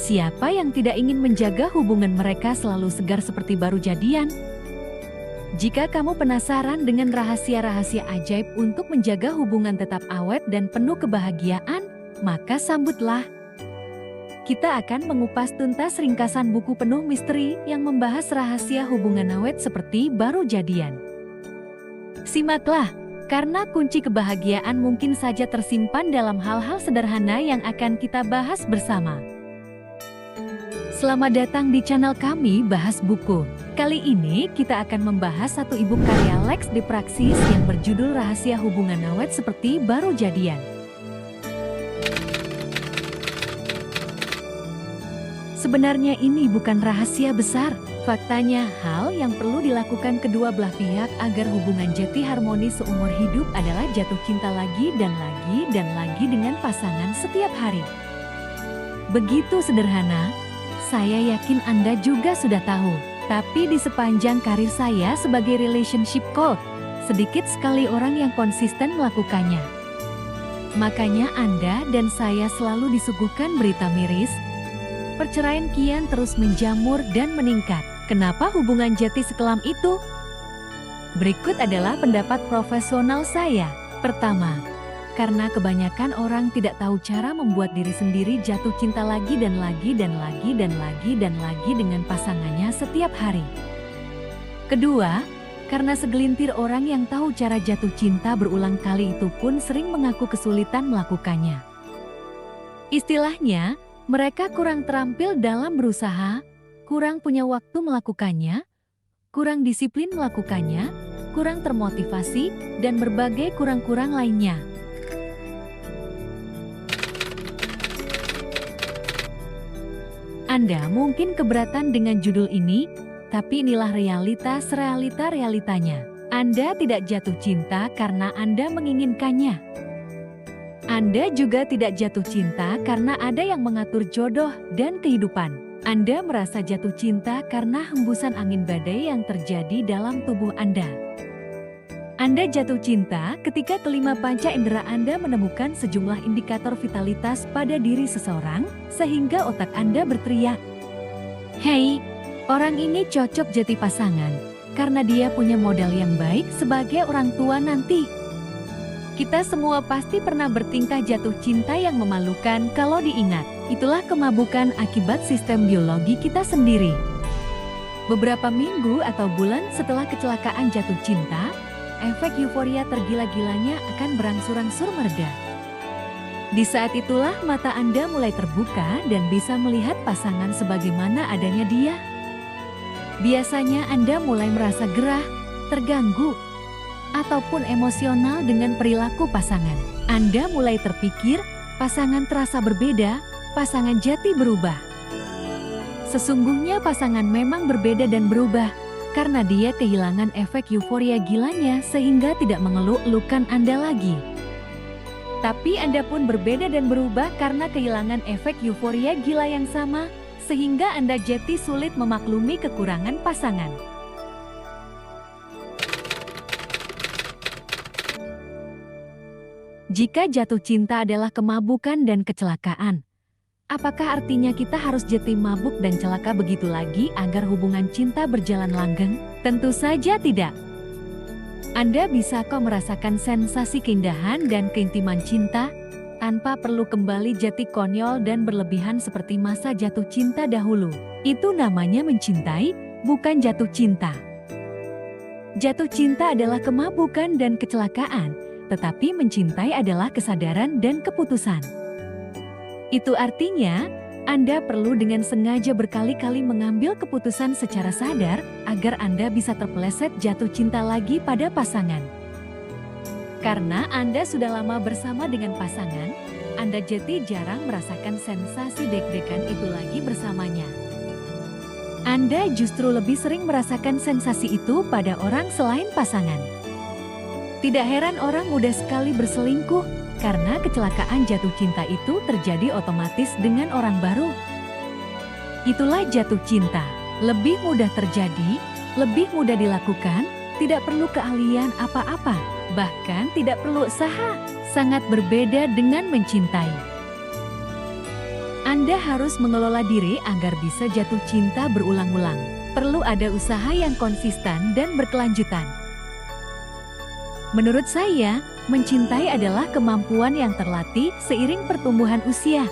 Siapa yang tidak ingin menjaga hubungan mereka selalu segar seperti baru jadian? Jika kamu penasaran dengan rahasia-rahasia ajaib untuk menjaga hubungan tetap awet dan penuh kebahagiaan, maka sambutlah. Kita akan mengupas tuntas ringkasan buku penuh misteri yang membahas rahasia hubungan awet seperti baru jadian. Simaklah, karena kunci kebahagiaan mungkin saja tersimpan dalam hal-hal sederhana yang akan kita bahas bersama. Selamat datang di channel kami Bahas Buku. Kali ini kita akan membahas satu e-book karya Lex de Praxis yang berjudul Rahasia Hubungan Awet Seperti Baru Jadian. Sebenarnya ini bukan rahasia besar. Faktanya, hal yang perlu dilakukan kedua belah pihak agar hubungan jati harmonis seumur hidup adalah jatuh cinta lagi dan lagi dan lagi dengan pasangan setiap hari. Begitu sederhana. Saya yakin Anda juga sudah tahu, tapi di sepanjang karir saya sebagai relationship coach, sedikit sekali orang yang konsisten melakukannya. Makanya Anda dan saya selalu disuguhkan berita miris, perceraian kian terus menjamur dan meningkat. Kenapa hubungan jati sekelam itu? Berikut adalah pendapat profesional saya. Pertama, karena kebanyakan orang tidak tahu cara membuat diri sendiri jatuh cinta lagi dan lagi dan lagi dan lagi dan lagi dengan pasangannya setiap hari. Kedua, karena segelintir orang yang tahu cara jatuh cinta berulang kali itu pun sering mengaku kesulitan melakukannya. Istilahnya, mereka kurang terampil dalam berusaha, kurang punya waktu melakukannya, kurang disiplin melakukannya, kurang termotivasi, dan berbagai kurang-kurang lainnya. Anda mungkin keberatan dengan judul ini, tapi inilah realitanya. Anda tidak jatuh cinta karena Anda menginginkannya. Anda juga tidak jatuh cinta karena ada yang mengatur jodoh dan kehidupan. Anda merasa jatuh cinta karena hembusan angin badai yang terjadi dalam tubuh Anda. Anda jatuh cinta ketika kelima panca indera Anda menemukan sejumlah indikator vitalitas pada diri seseorang, sehingga otak Anda berteriak, "Hei, orang ini cocok jadi pasangan, karena dia punya modal yang baik sebagai orang tua nanti." Kita semua pasti pernah bertingkah jatuh cinta yang memalukan kalau diingat. Itulah kemabukan akibat sistem biologi kita sendiri. Beberapa minggu atau bulan setelah kecelakaan jatuh cinta, efek euforia tergila-gilanya akan berangsur-angsur mereda. Di saat itulah mata Anda mulai terbuka dan bisa melihat pasangan sebagaimana adanya dia. Biasanya Anda mulai merasa gerah, terganggu, ataupun emosional dengan perilaku pasangan. Anda mulai terpikir, pasangan terasa berbeda, pasangan jati berubah. Sesungguhnya pasangan memang berbeda dan berubah, karena dia kehilangan efek euforia gilanya sehingga tidak mengeluk-elukan Anda lagi. Tapi Anda pun berbeda dan berubah karena kehilangan efek euforia gila yang sama, sehingga Anda jati sulit memaklumi kekurangan pasangan. Jika jatuh cinta adalah kemabukan dan kecelakaan, apakah artinya kita harus jati mabuk dan celaka begitu lagi agar hubungan cinta berjalan langgeng? Tentu saja tidak. Anda bisa kok merasakan sensasi keindahan dan keintiman cinta, tanpa perlu kembali jati konyol dan berlebihan seperti masa jatuh cinta dahulu. Itu namanya mencintai, bukan jatuh cinta. Jatuh cinta adalah kemabukan dan kecelakaan, tetapi mencintai adalah kesadaran dan keputusan. Itu artinya, Anda perlu dengan sengaja berkali-kali mengambil keputusan secara sadar agar Anda bisa terpeleset jatuh cinta lagi pada pasangan. Karena Anda sudah lama bersama dengan pasangan, Anda jadi jarang merasakan sensasi deg-degan itu lagi bersamanya. Anda justru lebih sering merasakan sensasi itu pada orang selain pasangan. Tidak heran orang mudah sekali berselingkuh, karena kecelakaan jatuh cinta itu terjadi otomatis dengan orang baru. Itulah jatuh cinta, lebih mudah terjadi, lebih mudah dilakukan, tidak perlu keahlian apa-apa, bahkan tidak perlu usaha, sangat berbeda dengan mencintai. Anda harus mengelola diri agar bisa jatuh cinta berulang-ulang. Perlu ada usaha yang konsisten dan berkelanjutan. Menurut saya, mencintai adalah kemampuan yang terlatih seiring pertumbuhan usia.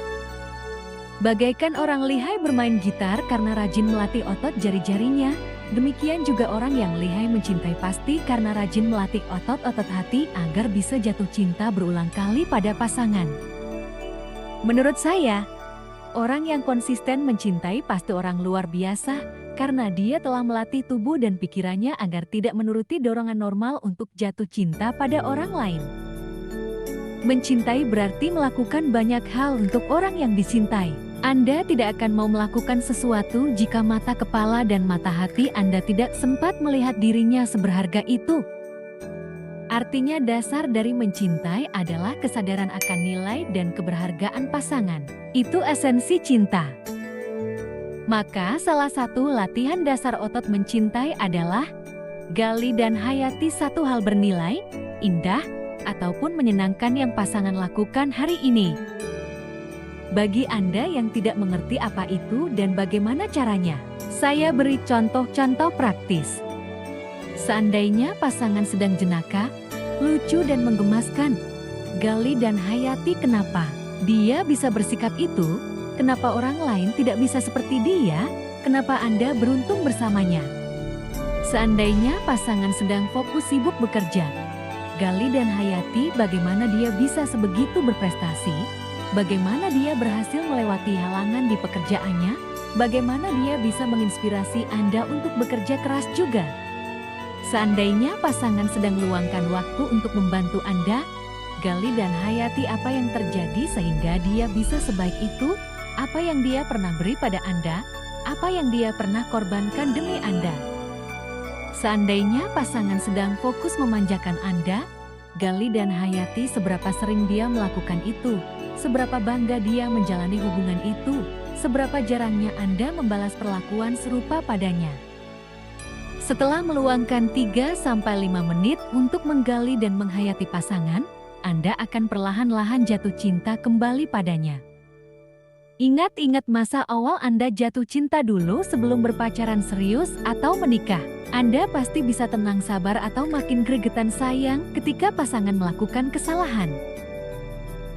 Bagaikan orang lihai bermain gitar karena rajin melatih otot jari-jarinya, demikian juga orang yang lihai mencintai pasti karena rajin melatih otot-otot hati agar bisa jatuh cinta berulang kali pada pasangan. Menurut saya, orang yang konsisten mencintai pasti orang luar biasa karena dia telah melatih tubuh dan pikirannya agar tidak menuruti dorongan normal untuk jatuh cinta pada orang lain. Mencintai berarti melakukan banyak hal untuk orang yang dicintai. Anda tidak akan mau melakukan sesuatu jika mata kepala dan mata hati Anda tidak sempat melihat dirinya seberharga itu. Artinya dasar dari mencintai adalah kesadaran akan nilai dan keberhargaan pasangan. Itu esensi cinta. Maka salah satu latihan dasar otot mencintai adalah gali dan hayati satu hal bernilai, indah, ataupun menyenangkan yang pasangan lakukan hari ini. Bagi Anda yang tidak mengerti apa itu dan bagaimana caranya, saya beri contoh-contoh praktis. Seandainya pasangan sedang jenaka, lucu dan menggemaskan, gali dan hayati kenapa dia bisa bersikap itu, kenapa orang lain tidak bisa seperti dia, kenapa Anda beruntung bersamanya. Seandainya pasangan sedang fokus sibuk bekerja, gali dan hayati bagaimana dia bisa sebegitu berprestasi, bagaimana dia berhasil melewati halangan di pekerjaannya, bagaimana dia bisa menginspirasi Anda untuk bekerja keras juga. Seandainya pasangan sedang meluangkan waktu untuk membantu Anda, gali dan hayati apa yang terjadi sehingga dia bisa sebaik itu, apa yang dia pernah beri pada Anda, apa yang dia pernah korbankan demi Anda. Seandainya pasangan sedang fokus memanjakan Anda, gali dan hayati seberapa sering dia melakukan itu, seberapa bangga dia menjalani hubungan itu, seberapa jarangnya Anda membalas perlakuan serupa padanya. Setelah meluangkan 3-5 menit untuk menggali dan menghayati pasangan, Anda akan perlahan-lahan jatuh cinta kembali padanya. Ingat-ingat masa awal Anda jatuh cinta dulu sebelum berpacaran serius atau menikah. Anda pasti bisa tenang sabar atau makin gregetan sayang ketika pasangan melakukan kesalahan.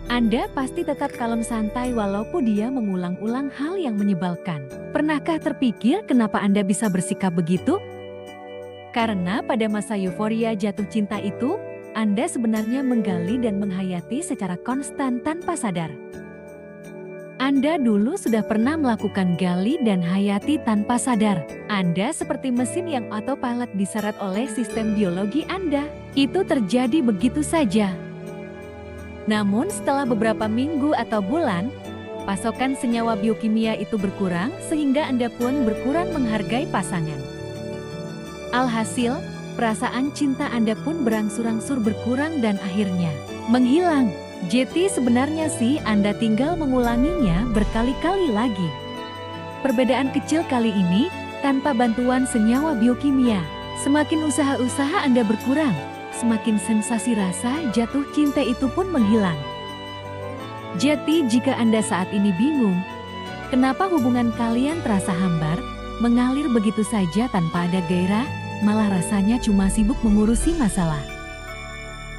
Anda pasti tetap kalem santai walaupun dia mengulang-ulang hal yang menyebalkan. Pernahkah terpikir kenapa Anda bisa bersikap begitu? Karena pada masa euforia jatuh cinta itu, Anda sebenarnya menggali dan menghayati secara konstan tanpa sadar. Anda dulu sudah pernah melakukan gali dan hayati tanpa sadar. Anda seperti mesin yang autopilot diseret oleh sistem biologi Anda. Itu terjadi begitu saja. Namun setelah beberapa minggu atau bulan, pasokan senyawa biokimia itu berkurang sehingga Anda pun berkurang menghargai pasangan. Alhasil, perasaan cinta Anda pun berangsur-angsur berkurang dan akhirnya menghilang. Jadi sebenarnya sih Anda tinggal mengulanginya berkali-kali lagi. Perbedaan kecil kali ini tanpa bantuan senyawa biokimia. Semakin usaha-usaha Anda berkurang, semakin sensasi rasa jatuh cinta itu pun menghilang. Jadi jika Anda saat ini bingung, kenapa hubungan kalian terasa hambar, mengalir begitu saja tanpa ada gairah, malah rasanya cuma sibuk mengurusi masalah.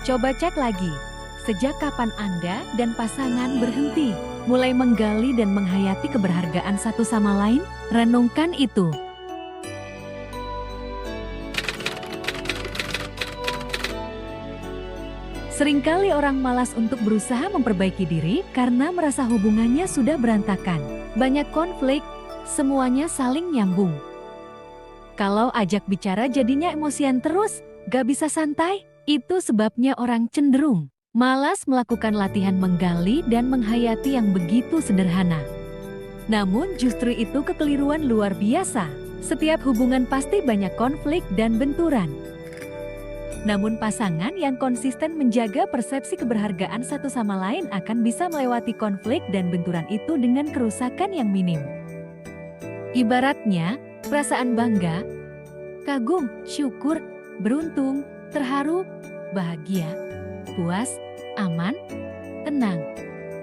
Coba cek lagi, sejak kapan Anda dan pasangan berhenti, mulai menggali dan menghayati keberhargaan satu sama lain? Renungkan itu. Seringkali orang malas untuk berusaha memperbaiki diri karena merasa hubungannya sudah berantakan. Banyak konflik, semuanya saling nyambung. Kalau ajak bicara jadinya emosian terus, gak bisa santai. Itu sebabnya orang cenderung malas melakukan latihan menggali dan menghayati yang begitu sederhana. Namun justru itu kekeliruan luar biasa. Setiap hubungan pasti banyak konflik dan benturan. Namun pasangan yang konsisten menjaga persepsi keberhargaan satu sama lain akan bisa melewati konflik dan benturan itu dengan kerusakan yang minim. Ibaratnya, perasaan bangga, kagum, syukur, beruntung, terharu, bahagia, puas, aman, tenang,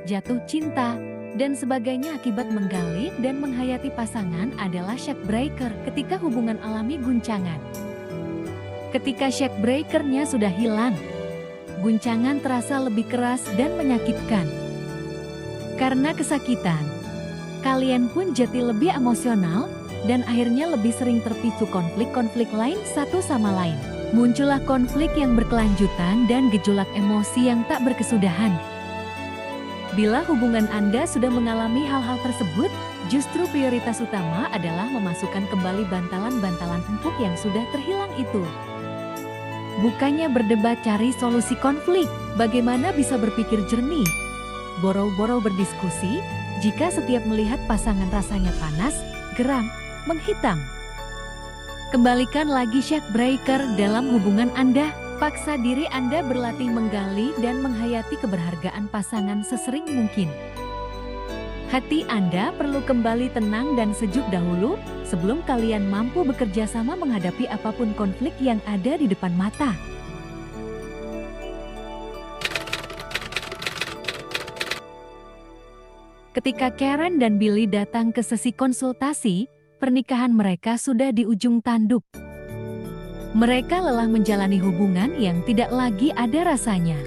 jatuh cinta, dan sebagainya akibat menggali dan menghayati pasangan adalah shock breaker ketika hubungan alami guncangan. Ketika shock breaker-nya sudah hilang, guncangan terasa lebih keras dan menyakitkan. Karena kesakitan, kalian pun jadi lebih emosional dan akhirnya lebih sering terpicu konflik-konflik lain satu sama lain. Muncullah konflik yang berkelanjutan dan gejolak emosi yang tak berkesudahan. Bila hubungan Anda sudah mengalami hal-hal tersebut, justru prioritas utama adalah memasukkan kembali bantalan-bantalan empuk yang sudah terhilang itu. Bukannya berdebat cari solusi konflik, bagaimana bisa berpikir jernih? Boro-boro berdiskusi, jika setiap melihat pasangan rasanya panas, geram, menghitam. Kembalikan lagi shock breaker dalam hubungan Anda. Paksa diri Anda berlatih menggali dan menghayati keberhargaan pasangan sesering mungkin. Hati Anda perlu kembali tenang dan sejuk dahulu sebelum kalian mampu bekerja sama menghadapi apapun konflik yang ada di depan mata. Ketika Karen dan Billy datang ke sesi konsultasi, pernikahan mereka sudah di ujung tanduk. Mereka lelah menjalani hubungan yang tidak lagi ada rasanya.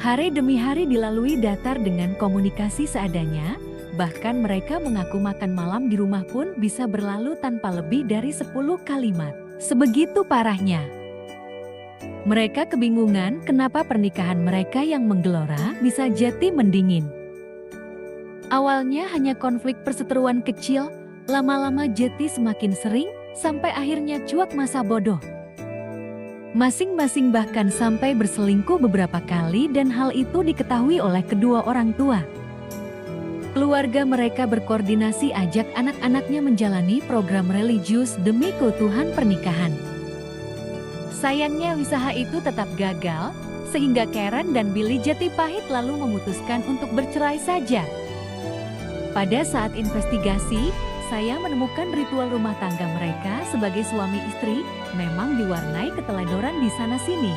Hari demi hari dilalui datar dengan komunikasi seadanya, bahkan mereka mengaku makan malam di rumah pun bisa berlalu tanpa lebih dari 10 kalimat. Sebegitu parahnya. Mereka kebingungan kenapa pernikahan mereka yang menggelora bisa jadi mendingin. Awalnya hanya konflik perseteruan kecil, lama-lama jadi semakin sering, sampai akhirnya cuak masa bodoh. Masing-masing bahkan sampai berselingkuh beberapa kali dan hal itu diketahui oleh kedua orang tua. Keluarga mereka berkoordinasi ajak anak-anaknya menjalani program religius demi keutuhan pernikahan. Sayangnya usaha itu tetap gagal, sehingga Karen dan Billy jati pahit lalu memutuskan untuk bercerai saja. Pada saat investigasi, saya menemukan ritual rumah tangga mereka sebagai suami istri memang diwarnai keteledoran di sana-sini.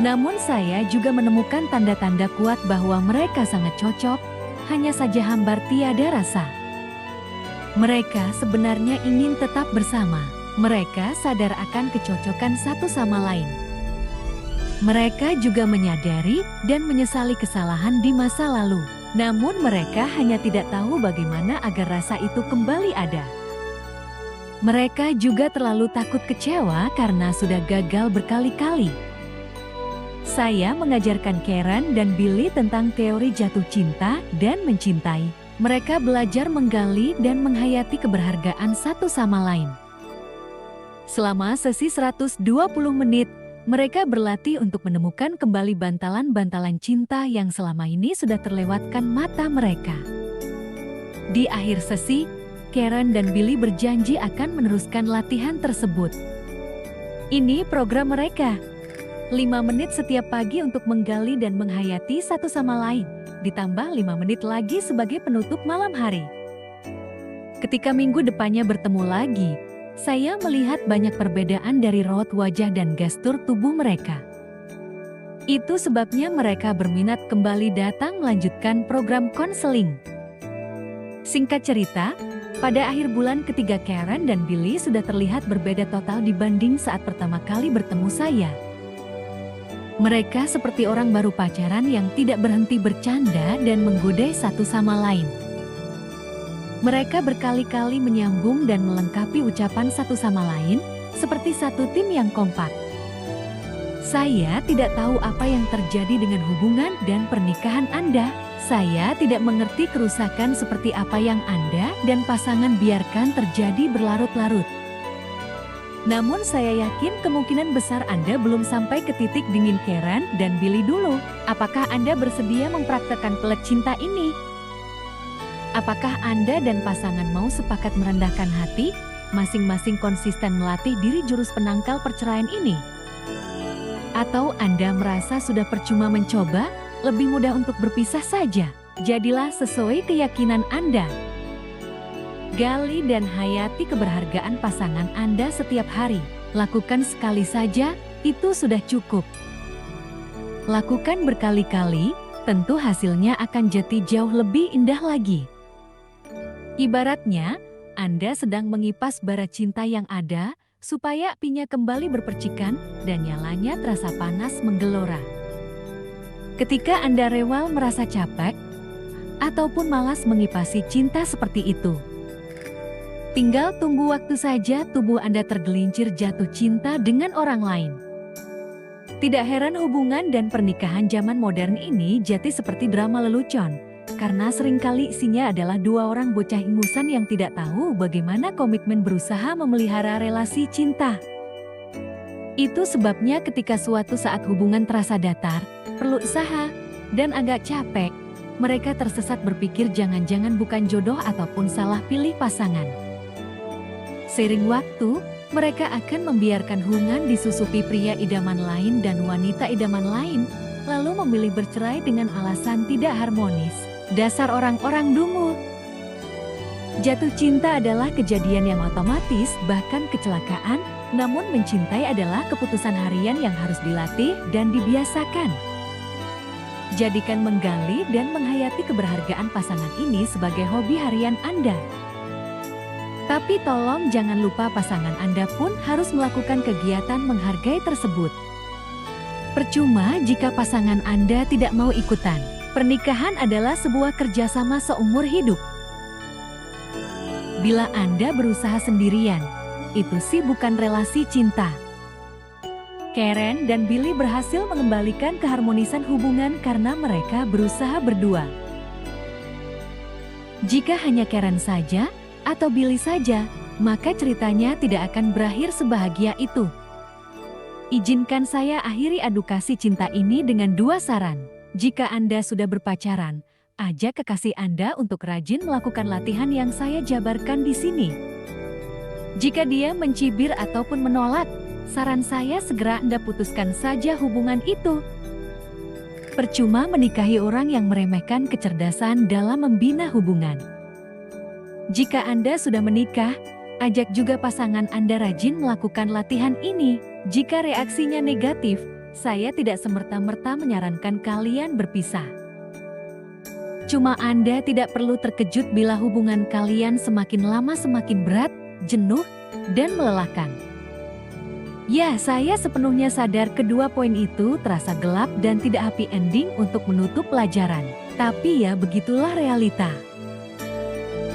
Namun saya juga menemukan tanda-tanda kuat bahwa mereka sangat cocok, hanya saja hambar tiada rasa. Mereka sebenarnya ingin tetap bersama. Mereka sadar akan kecocokan satu sama lain. Mereka juga menyadari dan menyesali kesalahan di masa lalu. Namun mereka hanya tidak tahu bagaimana agar rasa itu kembali ada. Mereka juga terlalu takut kecewa karena sudah gagal berkali-kali. Saya mengajarkan Karen dan Billy tentang teori jatuh cinta dan mencintai. Mereka belajar menggali dan menghayati keberhargaan satu sama lain. Selama sesi 120 menit, mereka berlatih untuk menemukan kembali bantalan-bantalan cinta yang selama ini sudah terlewatkan mata mereka. Di akhir sesi, Karen dan Billy berjanji akan meneruskan latihan tersebut. Ini program mereka. 5 menit setiap pagi untuk menggali dan menghayati satu sama lain, ditambah 5 menit lagi sebagai penutup malam hari. Ketika minggu depannya bertemu lagi, saya melihat banyak perbedaan dari raut wajah dan gestur tubuh mereka. Itu sebabnya mereka berminat kembali datang melanjutkan program konseling. Singkat cerita, pada akhir bulan ketiga Karen dan Billy sudah terlihat berbeda total dibanding saat pertama kali bertemu saya. Mereka seperti orang baru pacaran yang tidak berhenti bercanda dan menggodai satu sama lain. Mereka berkali-kali menyambung dan melengkapi ucapan satu sama lain, seperti satu tim yang kompak. Saya tidak tahu apa yang terjadi dengan hubungan dan pernikahan Anda. Saya tidak mengerti kerusakan seperti apa yang Anda dan pasangan biarkan terjadi berlarut-larut. Namun saya yakin kemungkinan besar Anda belum sampai ke titik dingin Karen dan Billy dulu. Apakah Anda bersedia mempraktekkan pelet cinta ini? Apakah Anda dan pasangan mau sepakat merendahkan hati, masing-masing konsisten melatih diri jurus penangkal perceraian ini? Atau Anda merasa sudah percuma mencoba, lebih mudah untuk berpisah saja? Jadilah sesuai keyakinan Anda. Gali dan hayati keberhargaan pasangan Anda setiap hari. Lakukan sekali saja, itu sudah cukup. Lakukan berkali-kali, tentu hasilnya akan jadi jauh lebih indah lagi. Ibaratnya, Anda sedang mengipas bara cinta yang ada, supaya apinya kembali berpercikan dan nyalanya terasa panas menggelora. Ketika Anda rewel merasa capek, ataupun malas mengipasi cinta seperti itu, tinggal tunggu waktu saja tubuh Anda tergelincir jatuh cinta dengan orang lain. Tidak heran hubungan dan pernikahan zaman modern ini jadi seperti drama lelucon, karena seringkali isinya adalah dua orang bocah ingusan yang tidak tahu bagaimana komitmen berusaha memelihara relasi cinta. Itu sebabnya ketika suatu saat hubungan terasa datar, perlu usaha, dan agak capek, mereka tersesat berpikir jangan-jangan bukan jodoh ataupun salah pilih pasangan. Seiring waktu, mereka akan membiarkan hubungan disusupi pria idaman lain dan wanita idaman lain, lalu memilih bercerai dengan alasan tidak harmonis. Dasar orang-orang dungu. Jatuh cinta adalah kejadian yang otomatis, bahkan kecelakaan, namun mencintai adalah keputusan harian yang harus dilatih dan dibiasakan. Jadikan menggali dan menghayati keberhargaan pasangan ini sebagai hobi harian Anda. Tapi tolong jangan lupa pasangan Anda pun harus melakukan kegiatan menghargai tersebut. Percuma jika pasangan Anda tidak mau ikutan. Pernikahan adalah sebuah kerjasama seumur hidup. Bila Anda berusaha sendirian, itu sih bukan relasi cinta. Karen dan Billy berhasil mengembalikan keharmonisan hubungan karena mereka berusaha berdua. Jika hanya Karen saja, atau Billy saja, maka ceritanya tidak akan berakhir sebahagia itu. Izinkan saya akhiri edukasi cinta ini dengan dua saran. Jika Anda sudah berpacaran, ajak kekasih Anda untuk rajin melakukan latihan yang saya jabarkan di sini. Jika dia mencibir ataupun menolak, saran saya segera Anda putuskan saja hubungan itu. Percuma menikahi orang yang meremehkan kecerdasan dalam membina hubungan. Jika Anda sudah menikah, ajak juga pasangan Anda rajin melakukan latihan ini. Jika reaksinya negatif, saya tidak semerta-merta menyarankan kalian berpisah. Cuma Anda tidak perlu terkejut bila hubungan kalian semakin lama semakin berat, jenuh, dan melelahkan. Ya, saya sepenuhnya sadar kedua poin itu terasa gelap dan tidak happy ending untuk menutup pelajaran. Tapi ya begitulah realita.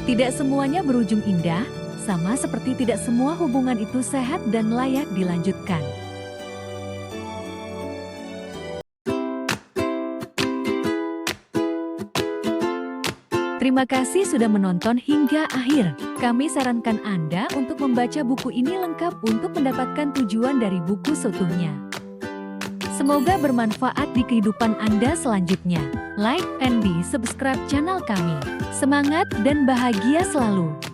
Tidak semuanya berujung indah, sama seperti tidak semua hubungan itu sehat dan layak dilanjutkan. Terima kasih sudah menonton hingga akhir. Kami sarankan Anda untuk membaca buku ini lengkap untuk mendapatkan tujuan dari buku seutuhnya. Semoga bermanfaat di kehidupan Anda selanjutnya. Like and subscribe channel kami. Semangat dan bahagia selalu.